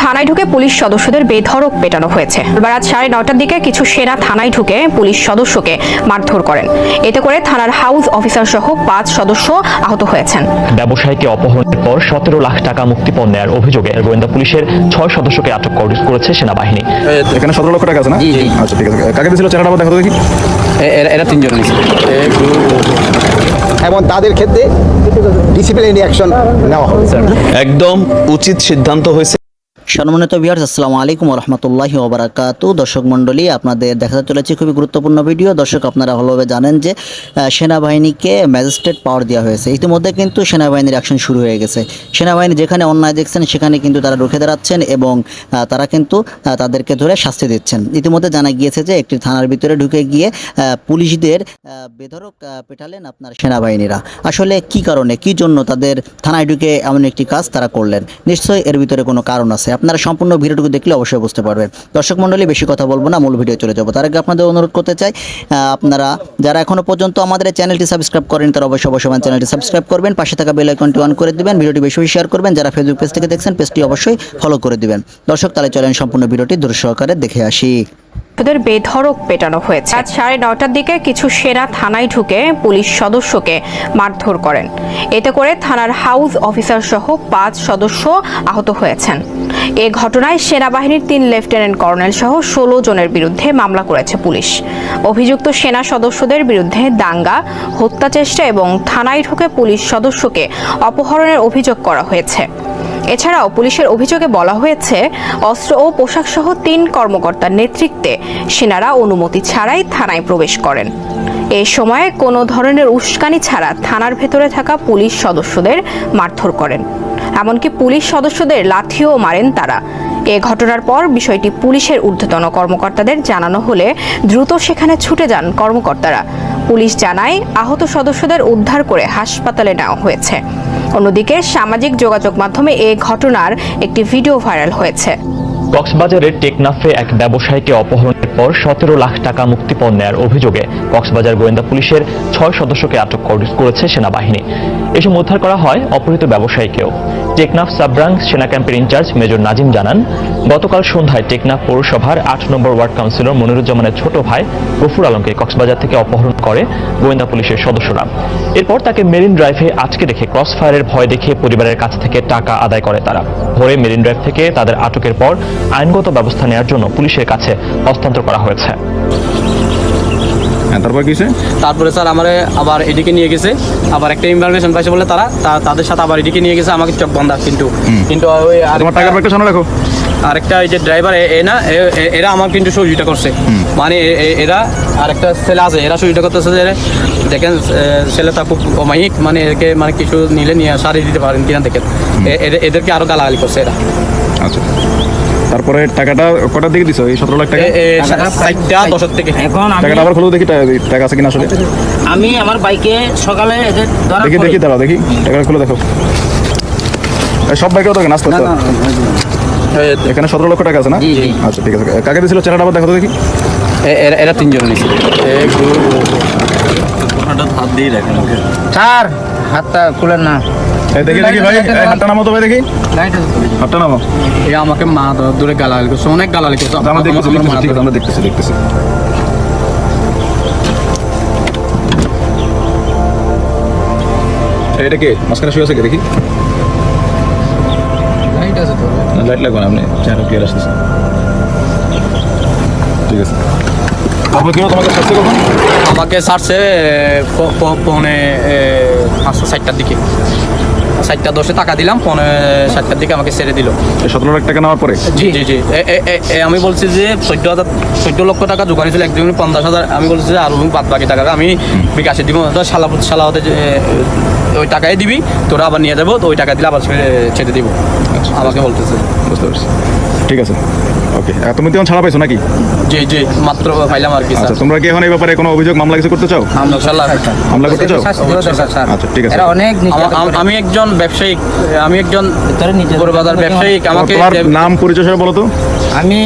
থানায় ঢুকে পুলিশ সদস্যদের বেধড়ক পেটানো হয়েছে। রাত 9:30টার দিকে কিছু সেনা থানায় ঢুকে পুলিশ সদস্যকে মারধর করেন। এতে করে থানার হাউস অফিসার সহ 5 সদস্য আহত হয়েছেন। ব্যবসায়ীকে অপহরণের পর 17 লাখ টাকা মুক্তিপণ নেওয়ার অভিযোগে গোয়েন্দা পুলিশের 6 সদস্যকে আটক করেছে সেনাবাহিনী। এখানে 17 লক্ষ টাকা আছে না? জি। আচ্ছা ঠিক আছে। কাকে দিয়েছিল চেহারাটা আবার দেখো দেখি। এরা 3 জন নিয়েছে এবং তাদের ক্ষেত্রে ডিসিপ্লিনারি অ্যাকশন নেওয়া হবে। একদম উচিত সিদ্ধান্ত হয়েছে। সম্মানিত ভিউয়ার্স, আসসালামু আলাইকুম ওয়া রাহমাতুল্লাহি ওয়া বারাকাতুহু। দর্শক মণ্ডলী, আপনাদের দেখাতে চলেছে খুবই গুরুত্বপূর্ণ ভিডিও। দর্শক, আপনারা ভালোভাবে জানেন যে সেনাবাহিনীকে ম্যাজিস্ট্রেট পাওয়ার দেওয়া হয়েছে। ইতিমধ্যে কিন্তু সেনাবাহিনীর অ্যাকশন শুরু হয়ে গেছে। সেনাবাহিনী যেখানে অন্যায় দেখছেন সেখানে কিন্তু তারা রুখে দাঁড়াচ্ছেন এবং তারা কিন্তু তাদেরকে ধরে শাস্তি দিচ্ছেন। ইতিমধ্যে জানা গিয়েছে যে একটি থানার ভিতরে ঢুকে গিয়ে পুলিশদের বেধড়ক পেটালেন আপনার সেনাবাহিনীরা। আসলে কি কারণে, কি জন্য তাদের থানায় ঢুকে এমন একটি কাজ তারা করলেন? নিশ্চয়ই এর ভিতরে কোনো কারণ আছে। আপনারা সম্পূর্ণ ভিডিওটুকু দেখলে অবশ্যই বুঝতে পারবেন। দর্শক মণ্ডলী, বেশি কথা বলবো না, মূল ভিডিও চলে যাবো। তার আগে আপনাদের অনুরোধ করতে চাই, আপনারা যারা এখনো পর্যন্ত আমাদের চ্যানেলটি সাবস্ক্রাইব করেন তারা অবশ্যই চ্যানেলটি সাবস্ক্রাইব করবেন, পাশে থাকা বেল আইকনটি অন করে দিবেন, ভিডিওটি বেশি বেশি শেয়ার করবেন। যারা ফেসবুক পেজ থেকে দেখছেন পেজটি অবশ্যই ফলো করে দিবেন। দর্শক, তাহলে চলেন সম্পূর্ণ ভিডিওটি ধৈর্য সহকারে দেখে আসি। তাদের বেধড়ক পেটানো হয়েছে। রাত 9:30টার দিকে কিছু সেনা থানায় ঢুকে পুলিশ সদস্যকে মারধর করেন। এতে করে থানার হাউস অফিসার সহ 5 সদস্য আহত হয়েছেন। এ ঘটনায় সেনাবাহিনীর 3 লেফটেন্যান্ট কর্নেল সহ 16 জনের বিরুদ্ধে মামলা করেছে পুলিশ। অভিযুক্ত সেনা সদস্যদের বিরুদ্ধে দাঙ্গা, হত্যা চেষ্টা এবং থানায় ঢুকে পুলিশ সদস্যকে অপহরণের অভিযোগ করা হয়েছে। এছাড়াও পুলিশের অভিযোগে বলা হয়েছে, অস্ত্র ও পোশাক সহ 3 কর্মকর্তার নেতৃত্বে সেনারা অনুমতি ছাড়াই থানায় প্রবেশ করেন। এই সময়ে কোনো ধরনের উস্কানি ছাড়া থানার ভেতরে থাকা পুলিশ সদস্যদের মারধর করেন। এমনকি পুলিশ সদস্যদের লাঠিও মারেন তারা। এ ঘটনার পর বিষয়টি পুলিশের ঊর্ধ্বতন কর্মকর্তাদের জানানো হলে দ্রুত সেখানে ছুটে যান কর্মকর্তারা। পুলিশ জানায়, আহত সদস্যদের উদ্ধার করে হাসপাতালে নেওয়া হয়েছে। অন্যদিকে সামাজিক যোগাযোগ মাধ্যমে এই ঘটনার একটি ভিডিও ভাইরাল হয়েছে। কক্সবাজারের টেকনাফে এক ব্যবসায়ীকে অপহরণের পর 17 লাখ টাকা মুক্তিপণ নেওয়ার অভিযোগে কক্সবাজার গোয়েন্দা পুলিশের 6 সদস্যকে আটক করেছে সেনাবাহিনী। এসব উদ্ধার করা হয় অপহৃত ব্যবসায়ীকেও। টেকনাফ সাবরাং সেনা ক্যাম্পের ইনচার্জ মেজর নাজিম জানান, গতকাল সন্ধ্যায় টেকনাফ পৌরসভার 8 নম্বর ওয়ার্ড কাউন্সিলর মনিরুজ্জামানের ছোট ভাই গফুর আলমকে কক্সবাজার থেকে অপহরণ করে গোয়েন্দা পুলিশের সদস্যরা। এরপর তাকে মেরিন ড্রাইভে আটকে রেখে ক্রস ফায়ারের ভয় দেখিয়ে পরিবারের কাছ থেকে টাকা আদায় করে তারা। ভোরে মেরিন ড্রাইভ থেকে তাদের আটকের পর আইনগত ব্যবস্থা নেওয়ার জন্য পুলিশের কাছে হস্তান্তর করা হয়েছে। তারপরে স্যার আমার আবার এদিকে নিয়ে গেছে, আবার একটা ইনফরমেশন পাইছে বলে তাদের সাথে আবার এদিকে নিয়ে গেছে, আমাকে চোখ বন্ধা। কিন্তু ওই আরেকটা এই যে ড্রাইভার এরা আমার কিন্তু সহযোগিতা করছে। মানে এরা আরেকটা ছেলে আছে, এরা সহযোগিতা করতেছে যে দেখেন ছেলেটা খুব অমায়িক, মানে এদেরকে মানে কিছু নিলে নিয়ে সারিয়ে দিতে পারেন কিনা দেখেন। এদেরকে আরো গালাগালি করছে এরা। আচ্ছা, তারপরে টাকাটা কটার দিকে দিছো? এই 17 লাখ টাকা 4:10 থেকে। এখন টাকাটা আবার খুলে দেখি, টাকা আছে কিনা আসলে। আমি আমার বাইকে সকালে দেখি দাঁড়াও, দেখি টাকাটা খুলে দেখো। সব বাইকেও দেখেন আস্তে আস্তে। এখানে 17 লক্ষ টাকা আছে না? আচ্ছা ঠিক আছে। কাকে দিয়েছিল চেহারাটা আবার দেখো দেখি। এরা 3 জন নিয়েছে। হাত দিয়ে দেখেন। স্যার হাতটা খুলেন না। দেখি ভাই, হাতটা নামো তো ভাই, দেখি হাতটা নামো। আমাকে মা দূরে গালাগালি করছে, অনেক গালাগালি করছে। আমরা দেখতেছি। এটা কে মাঝখানে শুয়ে আছে? কে দেখি। লাইট আছে তো? লাইট লাগবে না, আপনি চেহারা ক্লিয়ার আসতেছে। ঠিক আছে। আমাকে ছাড়ছে 5:60টার দিকে। 7:10 টাকা দিলাম, 7:30টার দিকে আমাকে ছেড়ে দিল। 17 লাখ টাকা নেওয়ার পরে? জি। আমি বলছি যে 14 লক্ষ টাকা জোগাড় ছিল, একজন 50,000। আমি বলছি যে আরো বাকি টাকা আমি বিকাশে দিব, শালা হতে ওই টাকাই দিবি, তোরা আবার নিয়ে যাবো, তো ওই টাকা দিলে আবার ছেড়ে দিব আমাকে বলতেছে। বুঝতে পারছি, ঠিক আছে, ওকে। তুমি তখন ছাড়া পাইছো নাকি? জি মাত্র পাইলাম আর কি। আচ্ছা, তোমরা কি এখন এই ব্যাপারে কোনো অভিযোগ মামলা কিছু করতে চাও? হামলা করতে চাও? আচ্ছা ঠিক আছে। আমি একজন ব্যবসায়িক, আমি একজন বড়বাজার ব্যবসায়িক। আমাকে নাম পরিচয় বলো তো। আমি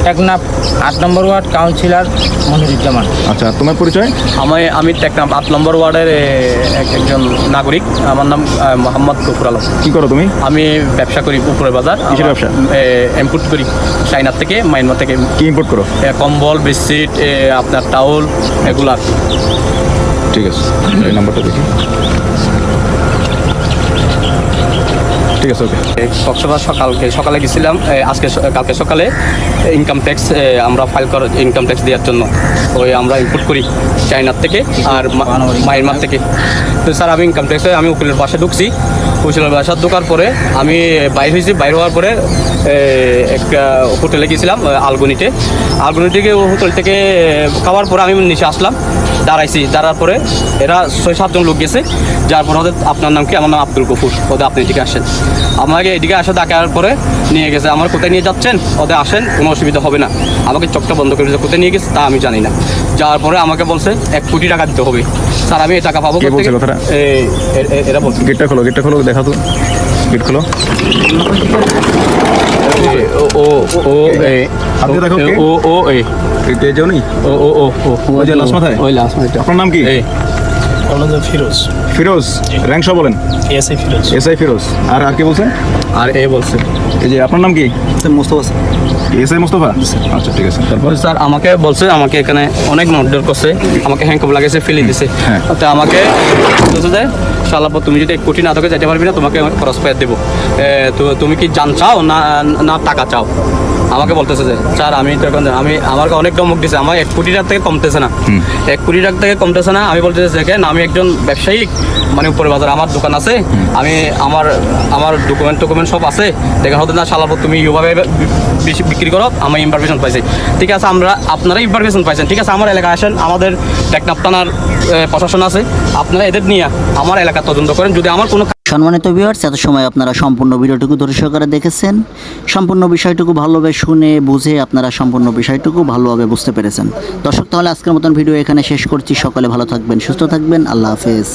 টেকনাফ 8 নম্বর ওয়ার্ড কাউন্সিলর মনিরুজ্জামান। আচ্ছা, তোমার পরিচয়? আমি টেকনাফ 8 নম্বর ওয়ার্ডের একজন নাগরিক। আমার নাম মোহাম্মদ গফুর আলম। কি করো তুমি? আমি ব্যবসা করি উপরে বাজার। কিসের ব্যবসা? ইম্পোর্ট করি চাইনার থেকে, মায়ানমার থেকে। কি ইম্পোর্ট করো? কম্বল, বেডশিট, আপনার টাউল, এগুলা। ঠিক আছে, এই নাম্বারটা দেখি। ঠিক আছে, ওকে। কক্সবাজার সকালে গেছিলাম, কালকে সকালে ইনকাম ট্যাক্স আমরা ফাইল করার, ইনকাম ট্যাক্স দেওয়ার জন্য। ওই আমরা ইম্পোর্ট করি চায়নার থেকে আর মায়ানমার থেকে। তো স্যার আমি ইনকাম ট্যাক্সে আমি উকিলের বাসায় ঢুকছি। উকিলের বাসায় ঢোকার পরে আমি বাইর হওয়ার পরে একটা হোটেলে গেছিলাম আলগুনি থেকে। হোটেল থেকে খাওয়ার পরে আমি নিচে আসলাম, দাঁড়ার পরে এরা 6-7 জন লোক গেছে। যার পর ওদের আপনার নাম কি? আমার নাম আব্দুল গফুর। ওদের আপনি এদিকে আসেন। আমাকে এদিকে আসা দেখার পরে নিয়ে গেছে। আমার কোথায় নিয়ে যাচ্ছেন? ওদের আসেন, কোনো অসুবিধা হবে না। আমাকে চোখটা বন্ধ করে দিয়েছে। কোথায় নিয়ে গেছে তা আমি জানি না। যাওয়ার পরে আমাকে বলছে 1 কোটি টাকা দিতে হবে। স্যার আমি এই টাকা পাবো কে বলছে কথাটা? এরা বলছে। গেটটা খোলো, দেখা তো। গেট খোলো। আপনি দেখো কে যাও নি? ওই যে লাস্ট মাথায়। ওই লাস্ট মাথায়। আপনার নাম কি? ফিরোজ। ফিরোজ। র্যাঙ্ক সহ বলেন। এসআই ফিরোজ। এসআই ফিরোজ। আর কে বলছেন? আর বলছে। এই যে আপনার নাম কি? মোস্তফা। এসআই মোস্তফা। আচ্ছা, ঠিক আছে। তারপর স্যার আমাকে বলছে, আমাকে এখানে অনেক নর্ডার করছে, আমাকে হ্যান্ডকাপ লাগাইছে, ফেলে দিছে। হ্যাঁ। তো আমাকে বলছে যে শালাপা তুমি যদি 1 কোটি না তোকে যেতে পারবি না, তোমাকে খরচ পেয়ে দেবো। তো তুমি কি জান চাও না টাকা চাও? আমাকে বলতেছে যে স্যার আমি তো এখন আমাকে অনেক ধমক দিছে। আমার 1 কোটি টাকা থেকে কমতেছে না। 1 কোটি টাকা থেকে কমতেছে না। আমি বলতেছি দেখেন আমি একজন ব্যবসায়ী, মানে উপরে বাজার আমার দোকান আছে, আমি আমার ডকুমেন্ট সব আছে। দেখা হতে না শালাপা তুমি এইভাবে বেশি বিক্রি করো, আমি ইনফরমেশন পাইছি। ঠিক আছে, আপনারা ইনফরমেশন পাইছেন, ঠিক আছে, আমার এলাকায় আসেন। আমাদের টেকনাফ থানার প্রশাসন আছে, আপনারা এদের নিয়ে আমার এলাকা তদন্ত করেন। যদি আমার কোনো সম্মানিত ভিউয়ার্স, এত সময় আপনারা সম্পূর্ণ ভিডিওটুকু ধৈর্য সহকারে দেখেছেন। সম্পূর্ণ বিষয়টুকু ভালোভাবে শুনে বুঝে আপনারা সম্পূর্ণ বিষয়টুকু ভালোভাবে বুঝতে পেরেছেন। দর্শক, তাহলে আজকের মতন ভিডিও এখানে শেষ করছি। সকলে ভালো থাকবেন, সুস্থ থাকবেন। আল্লাহ হাফেজ।